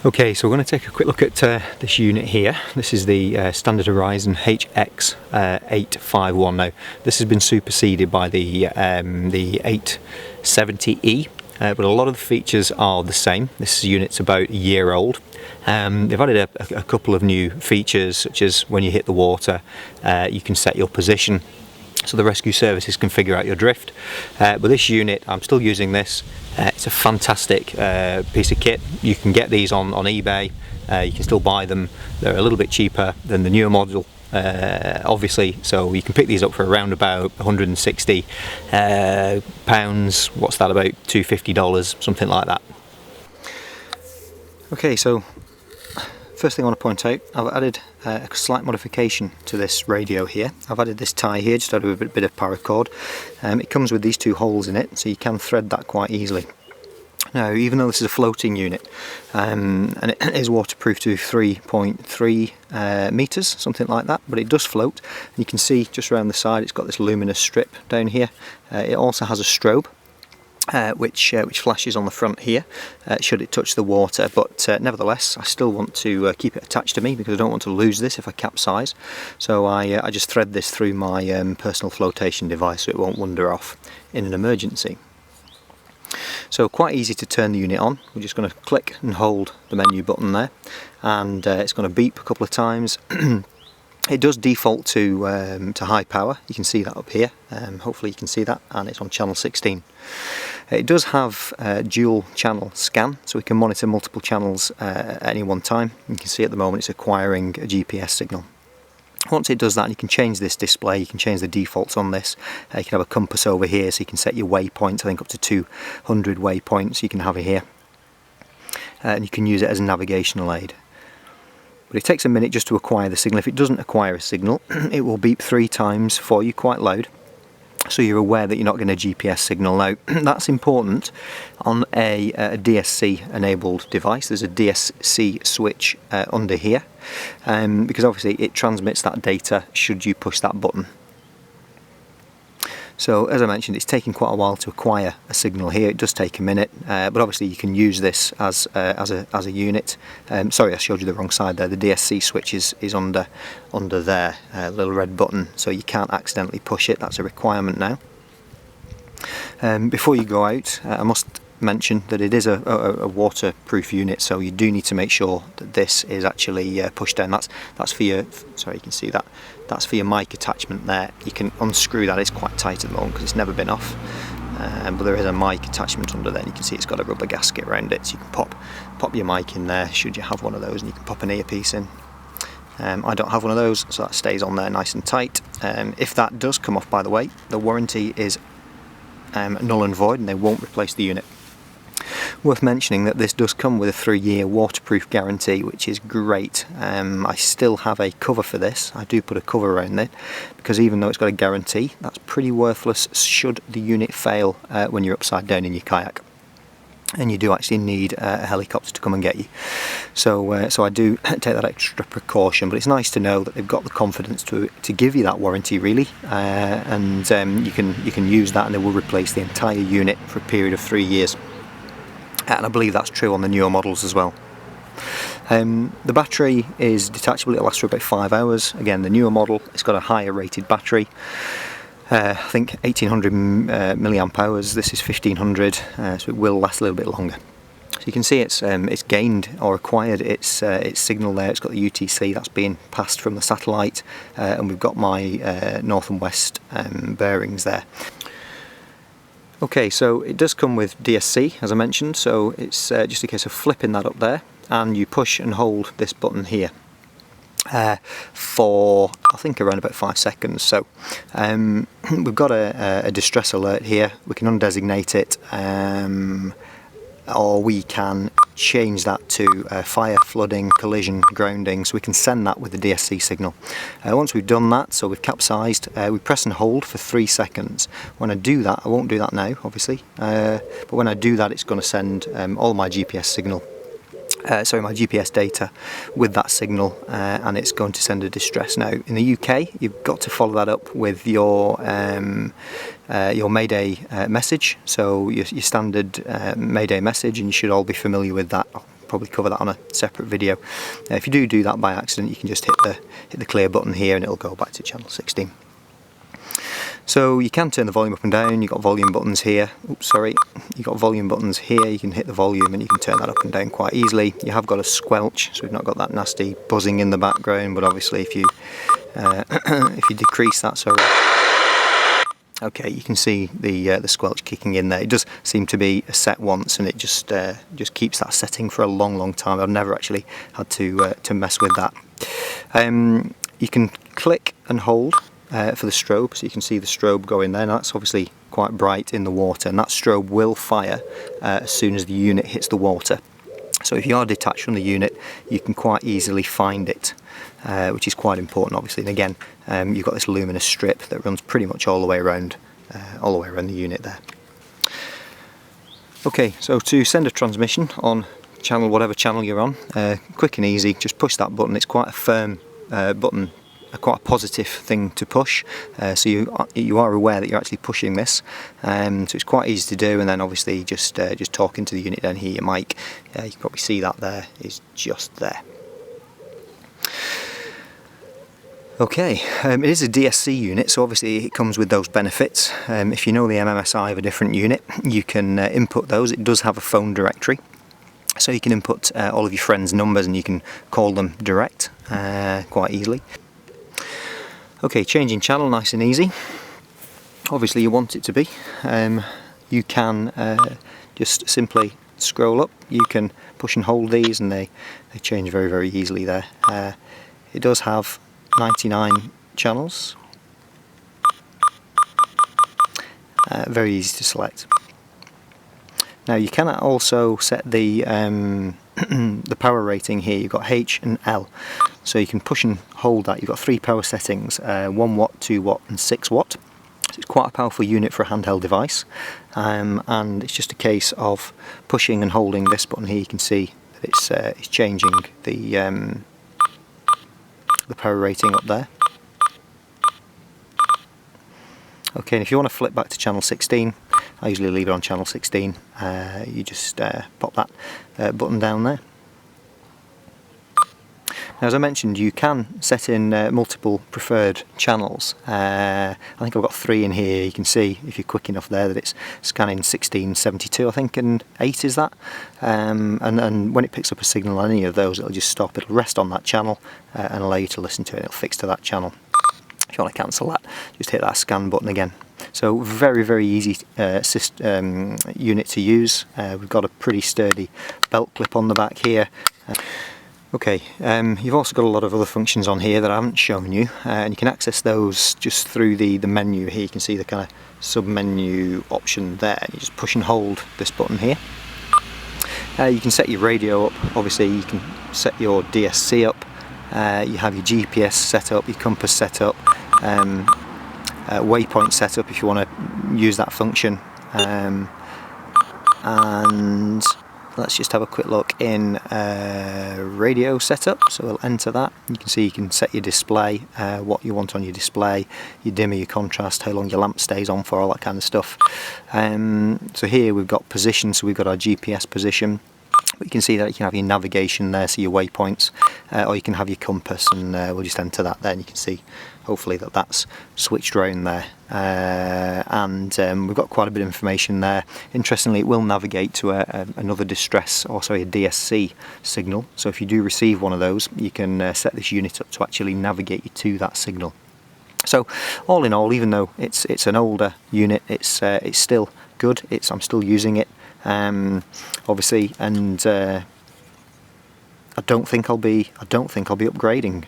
Okay, so we're going to take a quick look at this unit here. This is the standard Horizon HX851. Now, this has been superseded by the 870E, but a lot of the features are the same. This unit's about a year old. They've added a couple of new features, such as when you hit the water, you can set your position so the rescue services can figure out your drift. But this unit, I'm still using this. It's a fantastic piece of kit. You can get these on eBay. You can still buy them. They're a little bit cheaper than the newer model, obviously, so you can pick these up for around about £160. What's that, about $250, something like that. Okay, so first thing I want to point out, I've added a slight modification to this radio here. I've added this tie here, just out of a bit of paracord. It comes with these two holes in it, so you can thread that quite easily. Now, even though this is a floating unit, and it is waterproof to 3.3 metres, something like that, but it does float. You can see just around the side it's got this luminous strip down here. It also has a strobe, which flashes on the front here should it touch the water, but nevertheless I still want to keep it attached to me because I don't want to lose this if I capsize. So I just thread this through my personal flotation device so it won't wander off in an emergency. So quite easy to turn the unit on. We're just going to click and hold the menu button there, and it's going to beep a couple of times. It does default to high power. You can see that up here. Hopefully you can see that, and it's on channel 16. It does have dual channel scan, so we can monitor multiple channels at any one time. You can see at the moment it's acquiring a GPS signal. Once it does that, you can change this display, you can change the defaults on this. You can have a compass over here, so you can set your waypoints, I think up to 200 waypoints you can have it here. And you can use it as a navigational aid. But it takes a minute just to acquire the signal. If it doesn't acquire a signal, it will beep 3 times for you, quite loud, so you're aware that you're not getting a GPS signal. Now, that's important on a DSC enabled device. There's a DSC switch under here, because obviously it transmits that data should you push that button. So as I mentioned, it's taking quite a while to acquire a signal here. It does take a minute, but obviously you can use this as a unit. Sorry, I showed you the wrong side there. The DSC switch is under there, a little red button, so you can't accidentally push it. That's a requirement now. Before you go out, I must mention that it is a waterproof unit, so you do need to make sure that this is actually pushed down. That's for your, sorry, you can see that. That's for your mic attachment there. You can unscrew that. It's quite tight at the moment because it's never been off. But there is a mic attachment under there. You can see it's got a rubber gasket around it, so you can pop your mic in there should you have one of those, and you can pop an earpiece in. I don't have one of those, so that stays on there nice and tight. If that does come off, by the way, the warranty is null and void, and they won't replace the unit. Worth mentioning that this does come with a 3-year waterproof guarantee, which is great. I still have a cover for this. I do put a cover around it because even though it's got a guarantee, that's pretty worthless should the unit fail when you're upside down in your kayak, and you do actually need a helicopter to come and get you. So I do take that extra precaution, but it's nice to know that they've got the confidence to give you that warranty, really, and you can use that, and they will replace the entire unit for a period of 3 years. And I believe that's true on the newer models as well. The battery is detachable. It'll last for about 5 hours. Again, the newer model, it's got a higher rated battery. I think 1800 milliamp hours. This is 1500, so it will last a little bit longer. So you can see it's gained or acquired its signal there. It's got the UTC that's being passed from the satellite, and we've got my north and west bearings there. Okay, so it does come with DSC, as I mentioned, so it's just a case of flipping that up there, and you push and hold this button here for, I think, around about 5 seconds. So we've got a distress alert here. We can undesignate it, or we can change that to fire, flooding, collision, grounding, so we can send that with the DSC signal. Once we've done that, so we've capsized, we press and hold for 3 seconds. When I do that, I won't do that now obviously, but when I do that, it's going to send all my GPS signal, my GPS data with that signal, and it's going to send a distress. Now in the UK, you've got to follow that up with your Mayday message, so your standard Mayday message, and you should all be familiar with that. I'll probably cover that on a separate video. If you do that by accident, you can just hit the clear button here and it'll go back to channel 16. So you can turn the volume up and down. You've got volume buttons here. Oops, sorry. You've got volume buttons here. You can hit the volume and you can turn that up and down quite easily. You have got a squelch, so we've not got that nasty buzzing in the background, but obviously if you if you decrease that, sorry. Okay, you can see the squelch kicking in there. It does seem to be set once, and it just keeps that setting for a long time. I've never actually had to mess with that. You can click and hold for the strobe, so you can see the strobe go in there. Now that's obviously quite bright in the water, and that strobe will fire as soon as the unit hits the water. So if you are detached from the unit, you can quite easily find it, which is quite important, obviously. And again, you've got this luminous strip that runs pretty much all the way around the unit there. Okay, so to send a transmission on whatever channel you're on, quick and easy, just push that button. It's quite a firm button, quite a positive thing to push, so you are aware that you're actually pushing this, so it's quite easy to do. And then obviously just talking to the unit down here, your mic, you can probably see that there is just there. Okay, it is a DSC unit, so obviously it comes with those benefits. If you know the MMSI of a different unit, you can input those. It does have a phone directory, so you can input all of your friends' numbers and you can call them direct quite easily. Okay, changing channel, nice and easy. Obviously you want it to be. You can just simply scroll up. You can push and hold these and they change very easily there. It does have 99 channels. Very easy to select. Now you can also set the the power rating here. You've got H and L, so you can push and hold that. You've got 3 power settings, 1 watt, 2 watt and 6 watt. So it's quite a powerful unit for a handheld device, and it's just a case of pushing and holding this button here. You can see that it's changing the power rating up there. Okay, and if you want to flip back to channel 16, I usually leave it on channel 16. You just pop that button down there. Now, as I mentioned, you can set in multiple preferred channels. I think I've got 3 in here. You can see, if you're quick enough there, that it's scanning 1672, I think, and 8 is that. And when it picks up a signal on any of those, it'll just stop. It'll rest on that channel and allow you to listen to it. It'll fix to that channel. If you want to cancel that, just hit that scan button again. So very easy unit to use. We've got a pretty sturdy belt clip on the back here. Okay, you've also got a lot of other functions on here that I haven't shown you, and you can access those just through the menu here. You can see the kind of sub-menu option there. You just push and hold this button here. You can set your radio up. Obviously you can set your DSC up. You have your GPS set up, your compass set up, Waypoint set up if you want to use that function, and let's just have a quick look in radio setup. So we'll enter that. You can see you can set your display, what you want on your display, your dimmer, your contrast, how long your lamp stays on for, all that kind of stuff. So here we've got position, so we've got our GPS position. But you can see that you can have your navigation there, so your waypoints, or you can have your compass, and we'll just enter that there, and you can see hopefully that's switched around there. And we've got quite a bit of information there. Interestingly, it will navigate to another distress, or sorry, a DSC signal. So if you do receive one of those, you can set this unit up to actually navigate you to that signal. So all in all, even though it's an older unit, it's still good. I'm still using it. Obviously, and I don't think I'll be upgrading